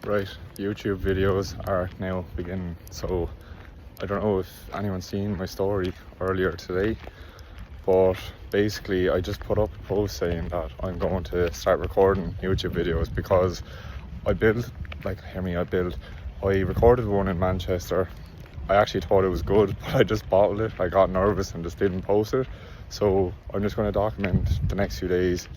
Right, YouTube videos are now beginning. So I don't know if anyone's seen my story earlier today, but basically I just put up a post saying that I'm going to start recording YouTube videos because I recorded one in Manchester. I actually thought it was good, but I just bottled it. I got nervous and just didn't post it. So I'm just going to document the next few days,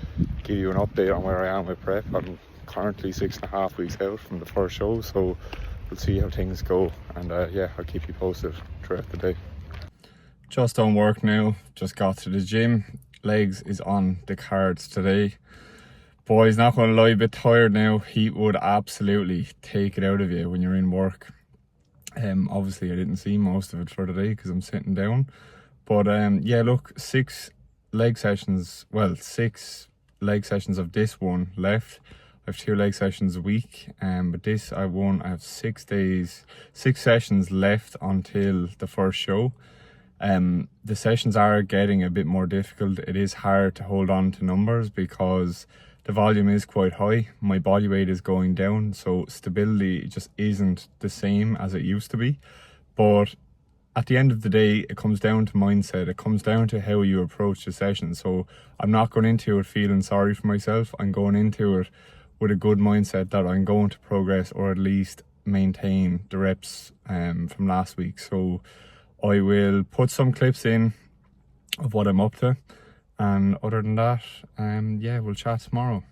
give you an update on where I am with prep. I'm currently 6.5 weeks out from the first show, so we'll see how things go, and I'll keep you posted throughout the day. Just on work now, just got to the gym. Legs is on the cards today. Boys, not going to lie, a bit tired now. Heat would absolutely take it out of you when you're in work. Obviously I didn't see most of it for today because I'm sitting down, but look, 6 leg sessions of this one left. I have 2 leg sessions a week, but this I have 6 sessions left until the first show. The sessions are getting a bit more difficult. It is hard to hold on to numbers because the volume is quite high. My body weight is going down, so stability just isn't the same as it used to be. But at the end of the day, it comes down to mindset. It comes down to how you approach the session. So I'm not going into it feeling sorry for myself. I'm going into it with a good mindset that I'm going to progress, or at least maintain the reps from last week. So I will put some clips in of what I'm up to. And other than that, we'll chat tomorrow.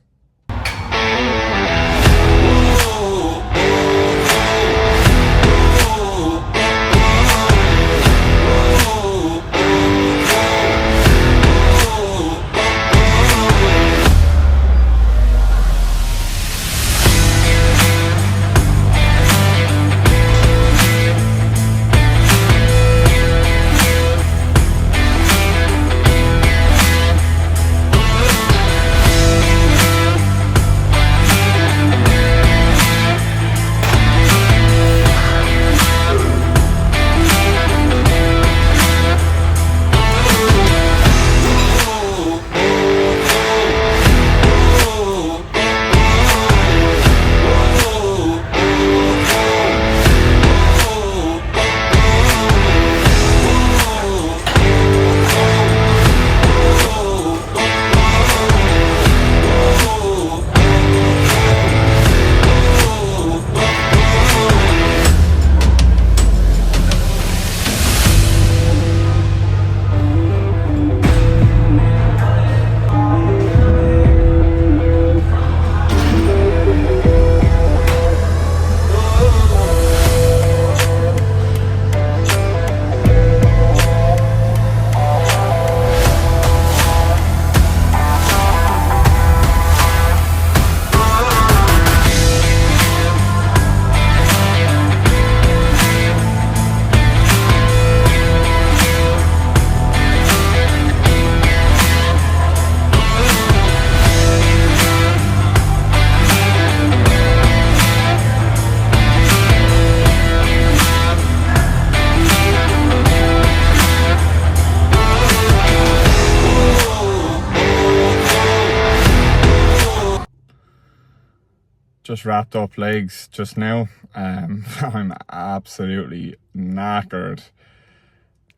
Just wrapped up legs just now. I'm absolutely knackered.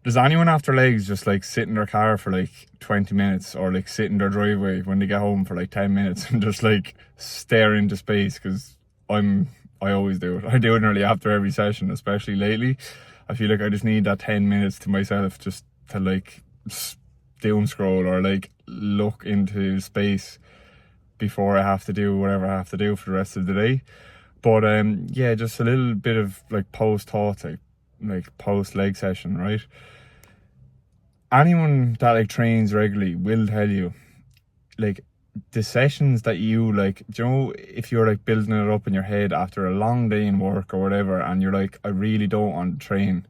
Does anyone after legs just like sit in their car for like 20 minutes or like sit in their driveway when they get home for like 10 minutes and just like stare into space? Because I always do it. I do it nearly after every session, especially lately. I feel like I just need that 10 minutes to myself just to like doom scroll or like look into space before I have to do whatever I have to do for the rest of the day. But just a little bit of like post thoughts, like post leg session, right? Anyone that like trains regularly will tell you, like, the sessions that you like, do you know, if you're like building it up in your head after a long day in work or whatever, and you're like, I really don't want to train,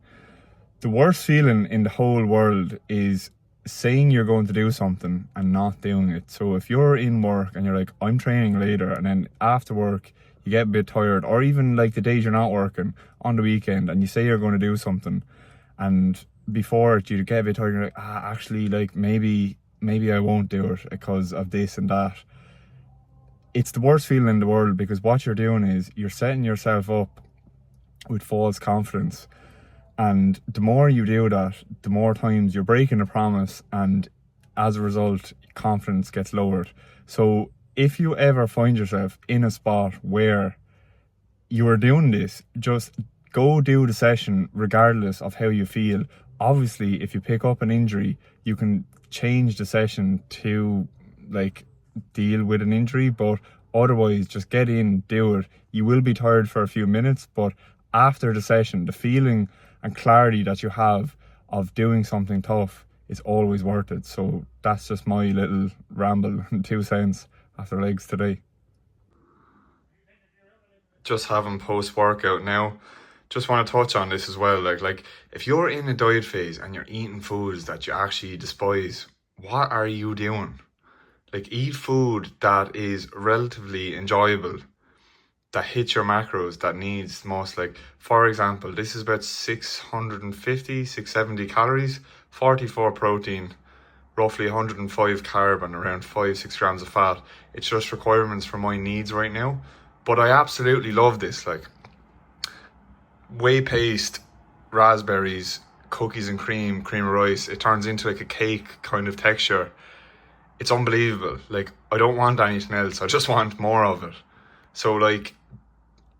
the worst feeling in the whole world is saying you're going to do something and not doing it. So if you're in work and you're like, I'm training later, and then after work you get a bit tired, or even like the days you're not working on the weekend and you say you're going to do something, and before it you get a bit tired, you're like, actually, like maybe I won't do it because of this and that. it's the worst feeling in the world, because what you're doing is you're setting yourself up with false confidence. And the more you do that, the more times you're breaking a promise, and as a result, confidence gets lowered. So if you ever find yourself in a spot where you are doing this, just go do the session regardless of how you feel. Obviously, if you pick up an injury, you can change the session to like deal with an injury, but otherwise just get in, do it. You will be tired for a few minutes, but after the session, the feeling and clarity that you have of doing something tough is always worth it. So that's just my little ramble and 2 cents after legs today. Just having post-workout now. Just want to touch on this as well. Like if you're in a diet phase and you're eating foods that you actually despise, what are you doing? Like, eat food that is relatively enjoyable, that hits your macros, that needs most. Like, for example, this is about 670 calories, 44 protein, roughly 105 carb, and around 5-6 grams of fat. It's just requirements for my needs right now. But I absolutely love this. Like, whey paste, raspberries, cookies and cream of rice, it turns into like a cake kind of texture. It's unbelievable. Like, I don't want anything else, I just want more of it. So like,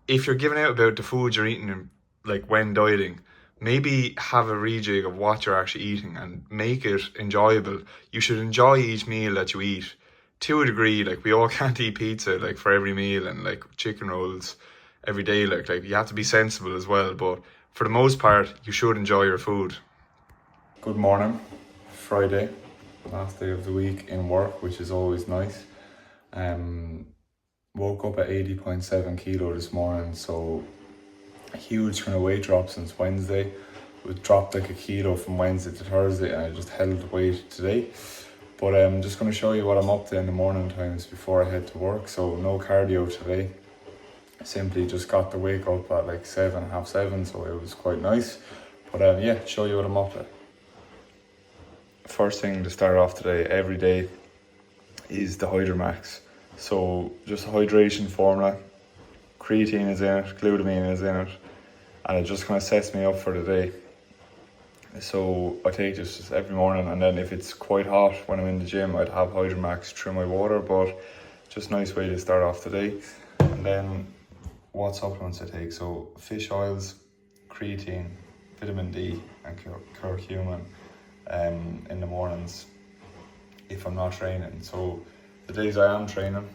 if you're giving out about the food you're eating, like when dieting, maybe have a rejig of what you're actually eating and make it enjoyable. You should enjoy each meal that you eat to a degree. Like, we all can't eat pizza like for every meal, and like chicken rolls every day. Like you have to be sensible as well, but for the most part, you should enjoy your food. Good morning, Friday, last day of the week in work, which is always nice. Woke up at 80.7 kilo this morning, so a huge kind of weight drop since Wednesday. It dropped like a kilo from Wednesday to Thursday, and I just held the weight today. But I'm just going to show you what I'm up to in the morning times before I head to work. So no cardio today. Simply just got to wake up at like 7, half 7, so it was quite nice. But yeah, show you what I'm up to. First thing to start off today, every day, is the Hydromax. So just a hydration formula, creatine is in it, glutamine is in it, and it just kind of sets me up for the day. So I take this just every morning, and then if it's quite hot when I'm in the gym, I'd have Hydromax through my water, but just a nice way to start off the day. And then what supplements I take, so fish oils, creatine, vitamin D and curcumin in the mornings if I'm not training. So the days I am training,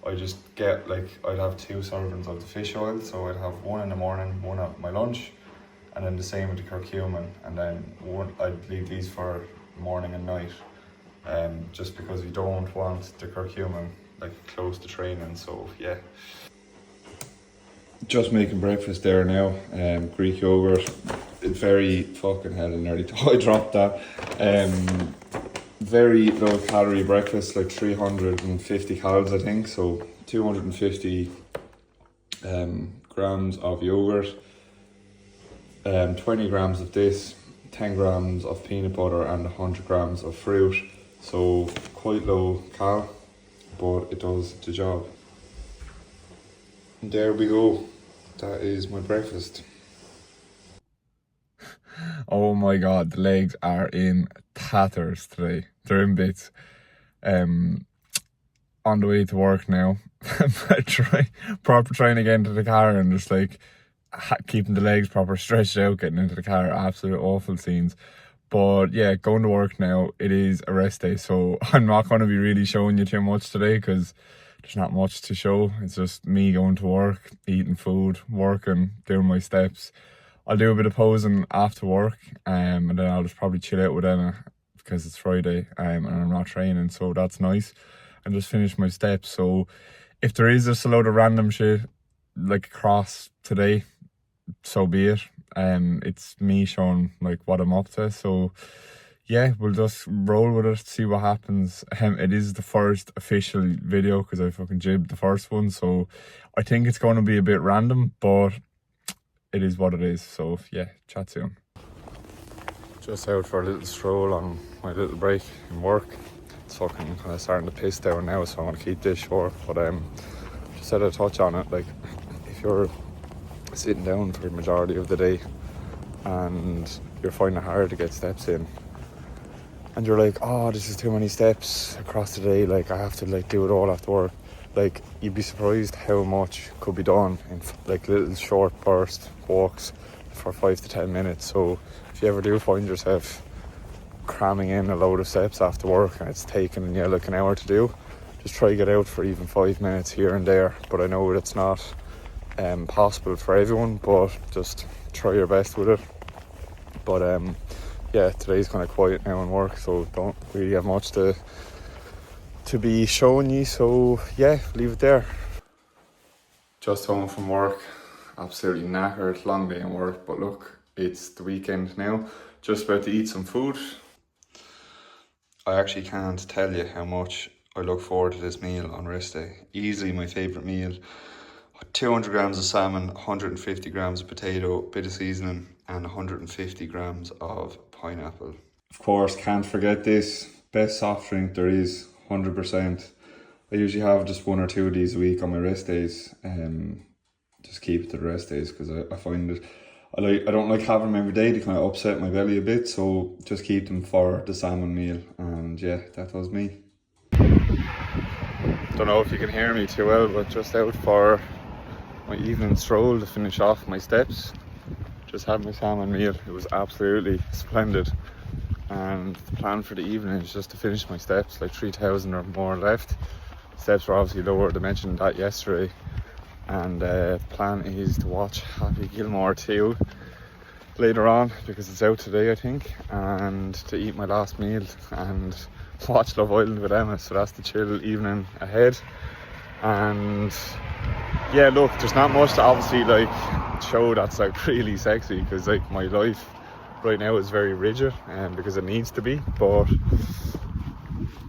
I just get I'd have 2 servings of the fish oil, so I'd have 1 in the morning, 1 at my lunch, and then the same with the curcumin, and then I'd leave these for morning and night, just because you don't want the curcumin close to training. So yeah. Just making breakfast there now. Greek yogurt. Very fucking hell, I dropped that. Very low calorie breakfast, like 350 calories I think. So 250 grams of yogurt, 20 grams of this, 10 grams of peanut butter, and 100 grams of fruit. So quite low cal, but it does the job. And there we go. That is my breakfast. Oh my god, the legs are in tatters today. They're in bits. On the way to work now. Trying to get into the car and just keeping the legs proper stretched out, getting into the car. Absolute awful scenes. But yeah, going to work now. It is a rest day, so I'm not going to be really showing you too much today because there's not much to show. It's just me going to work, eating food, working, doing my steps. I'll do a bit of posing after work, and then I'll just probably chill out with Emma because it's Friday and I'm not training, so that's nice. And just finish my steps. So if there is just a load of random shit across today, so be it. It's me showing what I'm up to. So yeah, we'll just roll with it, see what happens. It is the first official video because I fucking jibbed the first one, so I think it's going to be a bit random, but it is what it is. So yeah, chat soon. Just out for a little stroll on my little break in work. it's fucking kind of starting to piss down now, so I'm going to keep this short. But just had a touch on it, like if you're sitting down for the majority of the day and you're finding it hard to get steps in, and you're like, oh, this is too many steps across the day, like I have to like do it all after work, like you'd be surprised how much could be done in like little short burst walks for 5 to 10 minutes. So if you ever do find yourself cramming in a load of steps after work and it's taking you like an hour to do, just try to get out for even 5 minutes here and there. But I know it's not possible for everyone, but just try your best with it. But yeah, today's kind of quiet now in work, so don't really have much to be showing you, so yeah, leave it there. Just home from work, absolutely knackered, long day in work, but look, it's the weekend now, just about to eat some food. I actually can't tell you how much I look forward to this meal on rest day. Easily my favourite meal. 200 grams of salmon, 150 grams of potato, bit of seasoning, and 150 grams of pineapple. Of course, can't forget this. Best soft drink there is, 100%. I usually have just 1 or 2 of these a week on my rest days. Just keep it to the rest days because I find it, I don't like having them every day. They kind of upset my belly a bit, so just keep them for the salmon meal. And yeah, that was me. Don't know if you can hear me too well, but just out for my evening stroll to finish off my steps. Just had my salmon meal. It was absolutely splendid. And the plan for the evening is just to finish my steps, like 3,000 or more left. Steps were obviously lower, I mentioned that yesterday. And the plan is to watch Happy Gilmore 2 later on, because it's out today I think, and to eat my last meal and watch Love Island with Emma. So that's the chill evening ahead. And yeah, look, there's not much to obviously like show that's like really sexy, because like my life right now is very rigid and because it needs to be, but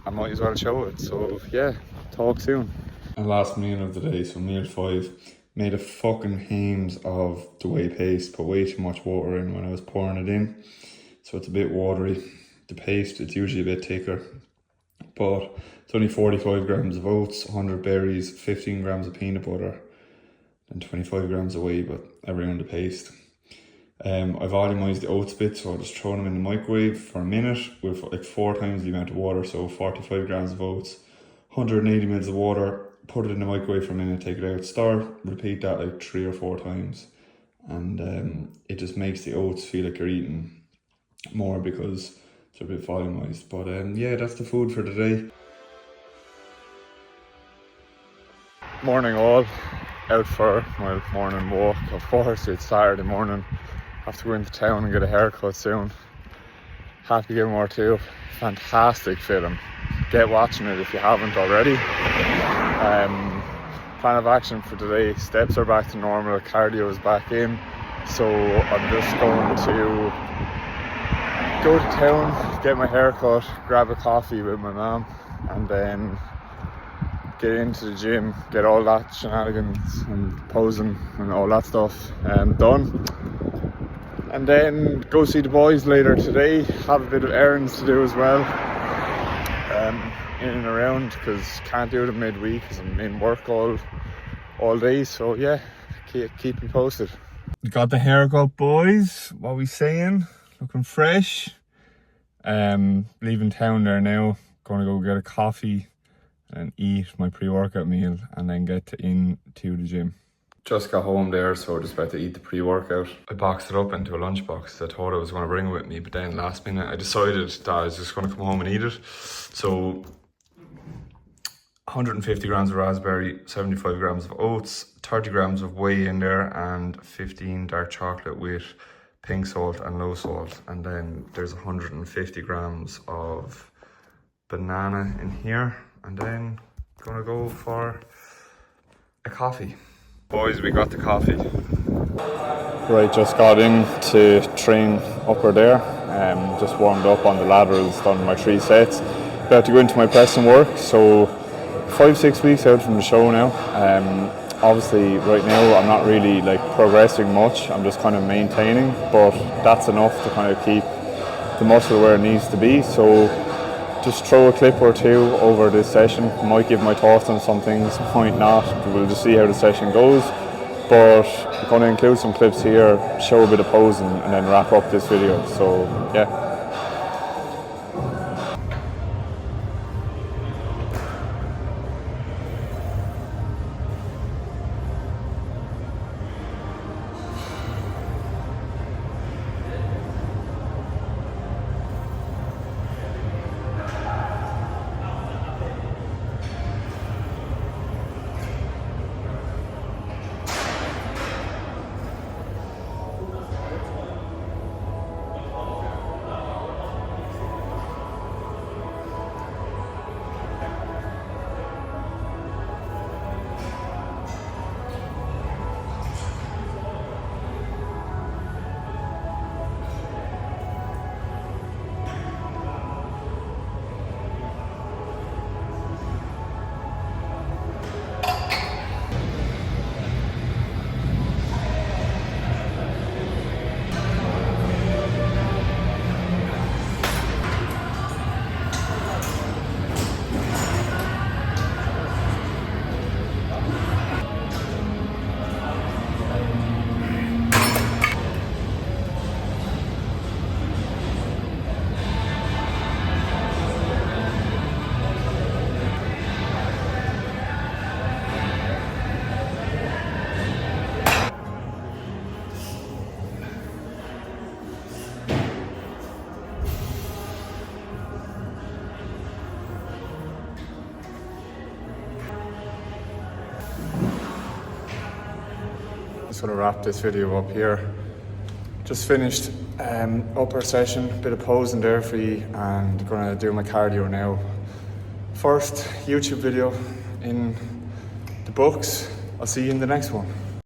I might as well show it. So yeah, talk soon. And last meal of the day, so meal 5, made a fucking hames of the whey paste, put way too much water in when I was pouring it in, so it's a bit watery. The paste, it's usually a bit thicker, but it's only 45 grams of oats, 100 berries, 15 grams of peanut butter, and 25 grams of whey, but around the paste. I've volumised the oats bit, so I'll just throw them in the microwave for a minute with like 4 times the amount of water, so 45 grams of oats, 180 mils of water, put it in the microwave for a minute, take it out, stir, repeat that like 3 or 4 times, and it just makes the oats feel like you're eating more because it's a bit volumised. But yeah, that's the food for today. Morning all, out for my morning walk. Of course, it's Saturday morning. Have to go into town and get a haircut soon. Happy Gilmore 2, fantastic film. Get watching it if you haven't already. Plan of action for today: steps are back to normal, cardio is back in, so I'm just going to go to town, get my haircut, grab a coffee with my mum, and then get into the gym, get all that shenanigans and posing and all that stuff done, and then go see the boys later today. Have a bit of errands to do as well, in and around, because can't do them midweek because I'm in work all day. So yeah, keep me posted. Got the haircut, boys. What we saying? Looking fresh. Leaving town there now. Gonna go get a coffee and eat my pre-workout meal and then get into the gym. Just got home there, so just about to eat the pre-workout. I boxed it up into a lunchbox. I thought I was going to bring it with me, but then last minute I decided that I was just going to come home and eat it. So 150 grams of raspberry, 75 grams of oats, 30 grams of whey in there, and 15 dark chocolate with pink salt and low salt. And then there's 150 grams of banana in here. And then gonna go for a coffee. Boys, we got the coffee. Right, just got in to train upper there. Just warmed up on the laterals, done my 3 sets. About to go into my press and work. So 5-6 weeks out from the show now. Obviously right now I'm not really like progressing much. I'm just kind of maintaining, but that's enough to kind of keep the muscle where it needs to be. So just throw a clip or two over this session. Might give my thoughts on some things, might not. We'll just see how the session goes. But I'm going to include some clips here, show a bit of posing, and then wrap up this video. So yeah. Just going to wrap this video up here. Just finished upper session, bit of posing there for you, and going to do my cardio now. First YouTube video in the books. I'll see you in the next one.